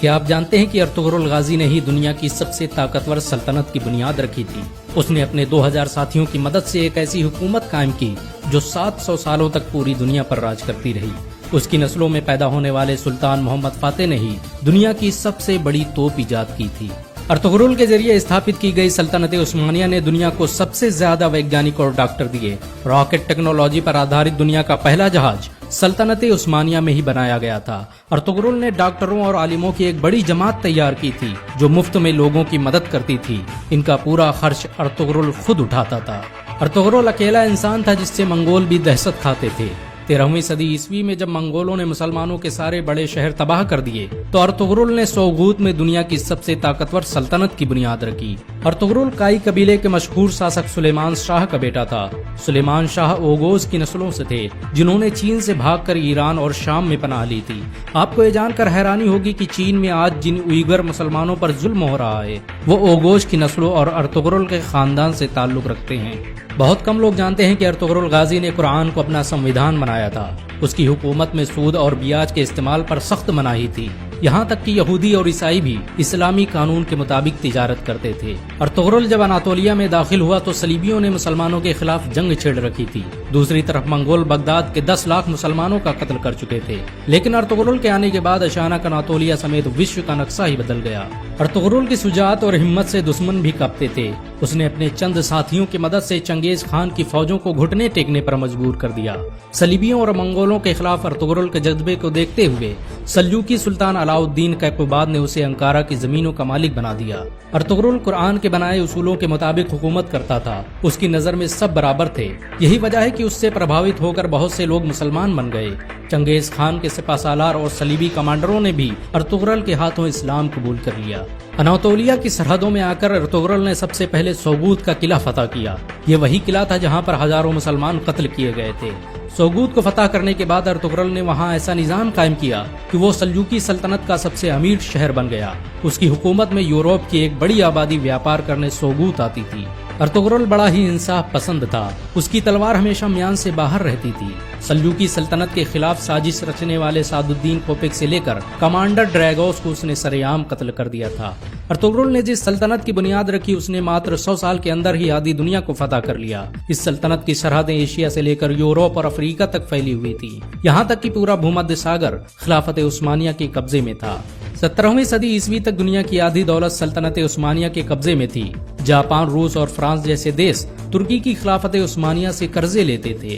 کیا آپ جانتے ہیں کہ ارطغرل غازی نے ہی دنیا کی سب سے طاقتور سلطنت کی بنیاد رکھی تھی؟ اس نے اپنے 2000 ساتھیوں کی مدد سے ایک ایسی حکومت قائم کی جو 700 سالوں تک پوری دنیا پر راج کرتی رہی۔ اس کی نسلوں میں پیدا ہونے والے سلطان محمد فاتح نے ہی دنیا کی سب سے بڑی توپ ایجاد کی تھی۔ ارطغرل کے ذریعے استھاپت کی گئی سلطنت عثمانیہ نے دنیا کو سب سے زیادہ ویگیانک اور ڈاکٹر دیے۔ راکٹ ٹیکنالوجی پر آدھارت دنیا کا پہلا جہاز سلطنت عثمانیہ میں ہی بنایا گیا تھا۔ ارطغرل نے ڈاکٹروں اور عالموں کی ایک بڑی جماعت تیار کی تھی جو مفت میں لوگوں کی مدد کرتی تھی۔ ان کا پورا خرچ ارطغرل خود اٹھاتا تھا۔ ارطغرل اکیلا انسان تھا جس سے منگول بھی دہشت کھاتے تھے۔ 13ویں صدی عیسوی میں جب منگولوں نے مسلمانوں کے سارے بڑے شہر تباہ کر دیے تو ارطغرل نے سوغوت میں دنیا کی سب سے طاقتور سلطنت کی بنیاد رکھی۔ ارطغرل کائی قبیلے کے مشہور شاسک سلیمان شاہ کا بیٹا تھا۔ سلیمان شاہ اوغوز کی نسلوں سے تھے جنہوں نے چین سے بھاگ کر ایران اور شام میں پناہ لی تھی۔ آپ کو یہ جان کر حیرانی ہوگی کہ چین میں آج جن اوئیگر مسلمانوں پر ظلم ہو رہا ہے وہ اوغوز کی نسلوں اور ارطغرل کے خاندان سے تعلق رکھتے ہیں۔ بہت کم لوگ جانتے ہیں کہ ارطغرل غازی نے قرآن کو اپنا سنویدھان بنایا تھا۔ اس کی حکومت میں سود اور بیاج کے استعمال پر سخت مناہی تھی، یہاں تک کہ یہودی اور عیسائی بھی اسلامی قانون کے مطابق تجارت کرتے تھے۔ ارطغرل جب اناطولیہ میں داخل ہوا تو صلیبیوں نے مسلمانوں کے خلاف جنگ چھیڑ رکھی تھی۔ دوسری طرف منگول بغداد کے 10 لاکھ مسلمانوں کا قتل کر چکے تھے، لیکن ارطغرل کے آنے کے بعد اچانک اناطولیہ سمیت وشو کا نقشہ ہی بدل گیا۔ ارطغرل کی شجاعت اور ہمت سے دشمن بھی کانپتے تھے۔ اس نے اپنے چند ساتھیوں کی مدد سے چنگیز خان کی فوجوں کو گھٹنے ٹیکنے پر مجبور کر دیا۔ صلیبیوں اور منگولوں کے خلاف ارطغرل کے جذبے کو دیکھتے ہوئے سلجوقی سلطان علاؤالدین کیقوباد نے اسے انکارا کی زمینوں کا مالک بنا دیا۔ ارطغرل قرآن کے بنائے اصولوں کے مطابق حکومت کرتا تھا۔ اس کی نظر میں سب برابر تھے۔ یہی وجہ ہے کہ اس سے پربھاوت ہو کر بہت سے لوگ مسلمان بن گئے۔ چنگیز خان کے سپہ سالار اور صلیبی کمانڈروں نے بھی ارطغرل کے ہاتھوں اسلام قبول کر لیا۔ اناطولیہ کی سرحدوں میں آ کر ارطغرل نے سب سے پہلے سوغوت کا قلعہ فتح کیا۔ یہ وہی قلعہ تھا جہاں پر ہزاروں مسلمان قتل کیے گئے تھے۔ سوغوت کو فتح کرنے کے بعد ارطغرل نے وہاں ایسا نظام قائم کیا کہ وہ سلجوقی سلطنت کا سب سے امیر شہر بن گیا۔ اس کی حکومت میں یورپ کی ایک بڑی آبادی ویاپار کرنے سوغوت آتی تھی۔ ارطغرل بڑا ہی انصاف پسند تھا۔ اس کی تلوار ہمیشہ میان سے باہر رہتی تھی۔ سلجوقی سلطنت کے خلاف سازش رچنے والے سعد الدین کوپیک سے لے کر کمانڈر ڈریگوس کو اس نے سرے عام قتل کر دیا تھا۔ ارطغرل نے جس سلطنت کی بنیاد رکھی اس نے ماتر 100 سال کے اندر ہی آدھی دنیا کو فتح کر لیا۔ اس سلطنت کی سرحدیں ایشیا سے لے کر یورپ اور افریقہ تک پھیلی ہوئی تھی، یہاں تک کہ پورا بھومدھیہ ساگر خلافت عثمانیہ کے قبضے میں تھا۔ 17ویں صدی عیسوی تک دنیا کی آدھی دولت سلطنت عثمانیہ کے قبضے میں تھی۔ جاپان، روس اور فرانس جیسے دیش ترکی کی خلافت عثمانیہ سے قرضے لیتے تھے۔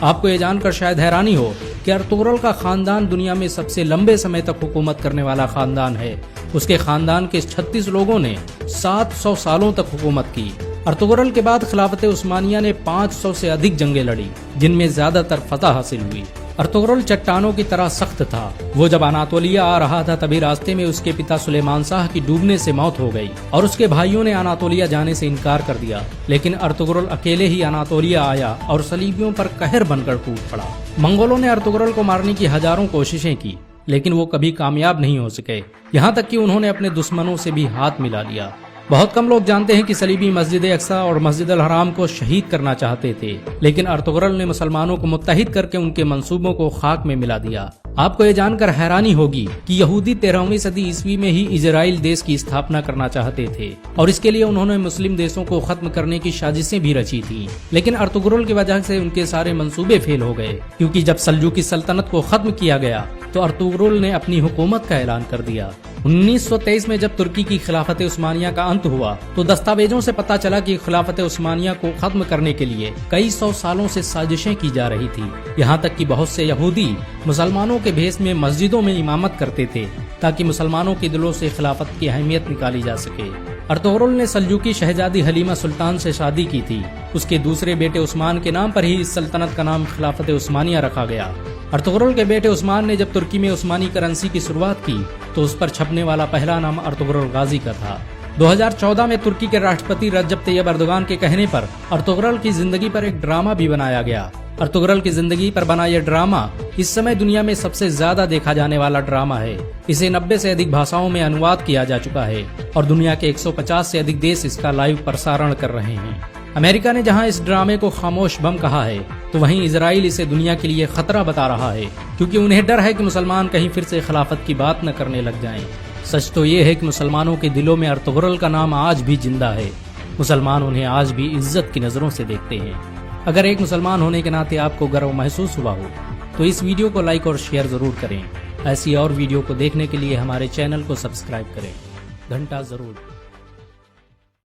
آپ کو یہ جان کر شاید حیرانی ہو کہ ارطغرل کا خاندان دنیا میں سب سے لمبے سمے تک حکومت کرنے والا خاندان ہے۔ اس کے خاندان کے 36 لوگوں نے 700 سالوں تک حکومت کی۔ ارطغرل کے بعد خلافت عثمانیہ نے 500 سے ادھک جنگیں لڑی جن میں زیادہ تر فتح حاصل ہوئی۔ ارطغرل چٹانوں کی طرح سخت تھا۔ وہ جب اناطولیہ آ رہا تھا تبھی راستے میں اس کے پتا سلیمان شاہ کی ڈوبنے سے موت ہو گئی اور اس کے بھائیوں نے اناطولیہ جانے سے انکار کر دیا، لیکن ارطغرل اکیلے ہی اناطولیہ آیا اور صلیبیوں پر قہر بن کر ٹوٹ پڑا۔ منگولوں نے ارطغرل کو مارنے کی ہزاروں کوششیں کی لیکن وہ کبھی کامیاب نہیں ہو سکے، یہاں تک کہ انہوں نے اپنے دشمنوں سے بھی ہاتھ ملا لیا۔ بہت کم لوگ جانتے ہیں کہ صلیبی مسجد اقصی اور مسجد الحرام کو شہید کرنا چاہتے تھے، لیکن ارطغرل نے مسلمانوں کو متحد کر کے ان کے منصوبوں کو خاک میں ملا دیا۔ آپ کو یہ جان کر حیرانی ہوگی کہ یہودی 13ویں صدی عیسوی میں ہی اسرائیل دیش کی استھاپنا کرنا چاہتے تھے اور اس کے لیے انہوں نے مسلم دیشوں کو ختم کرنے کی سازشیں بھی رچی تھیں، لیکن ارطغرل کی وجہ سے ان کے سارے منصوبے فیل ہو گئے، کیونکہ جب سلجوقی سلطنت کو ختم کیا گیا تو ارطغرل نے اپنی حکومت کا اعلان کر دیا۔ 1923 میں جب ترکی کی خلافت عثمانیہ کا انت ہوا تو دستاویزوں سے پتہ چلا کہ خلافت عثمانیہ کو ختم کرنے کے لیے کئی 100 سالوں سے سازشیں کی جا رہی تھی، یہاں تک کہ بہت سے یہودی مسلمانوں کے بھیس میں مسجدوں میں امامت کرتے تھے تاکہ مسلمانوں کے دلوں سے خلافت کی اہمیت نکالی جا سکے۔ ارطغرل نے سلجوقی شہزادی حلیمہ سلطان سے شادی کی تھی۔ اس کے دوسرے بیٹے عثمان کے نام پر ہی اس سلطنت کا نام خلافت عثمانیہ رکھا گیا۔ ارطغرل کے بیٹے عثمان نے جب ترکی میں عثمانی کرنسی کی شروعات کی تو اس پر چھپنے والا پہلا نام ارطغرل غازی کا تھا۔ 2014 میں ترکی کے راشٹرپتی رجب طیب اردوغان کے کہنے پر ارطغرل کی زندگی پر ایک ڈرامہ بھی بنایا گیا۔ ارطغرل کی زندگی پر بنا یہ ڈرامہ اس سمے دنیا میں سب سے زیادہ دیکھا جانے والا ڈرامہ ہے۔ اسے 90 سے ادھک بھاشاؤں میں انواد کیا جا چکا ہے اور دنیا کے 150 سے ادھک دیش اس کا لائیو پرسارن کر رہے ہیں۔ امریکہ نے جہاں اس ڈرامے کو خاموش بم کہا ہے تو وہیں اسرائیل اسے دنیا کے لیے خطرہ بتا رہا ہے، کیونکہ انہیں ڈر ہے کہ مسلمان کہیں پھر سے خلافت کی بات نہ کرنے لگ جائیں۔ سچ تو یہ ہے کہ مسلمانوں کے دلوں میں ارطغرل کا نام آج بھی زندہ ہے، مسلمان انہیں آج بھی عزت کی نظروں سے دیکھتے ہیں۔ اگر ایک مسلمان ہونے کے ناطے آپ کو گرو محسوس ہوا ہو تو اس ویڈیو کو لائک اور شیئر ضرور کریں۔ ایسی اور ویڈیو کو دیکھنے کے لیے ہمارے چینل کو سبسکرائب کریں، گھنٹا ضرور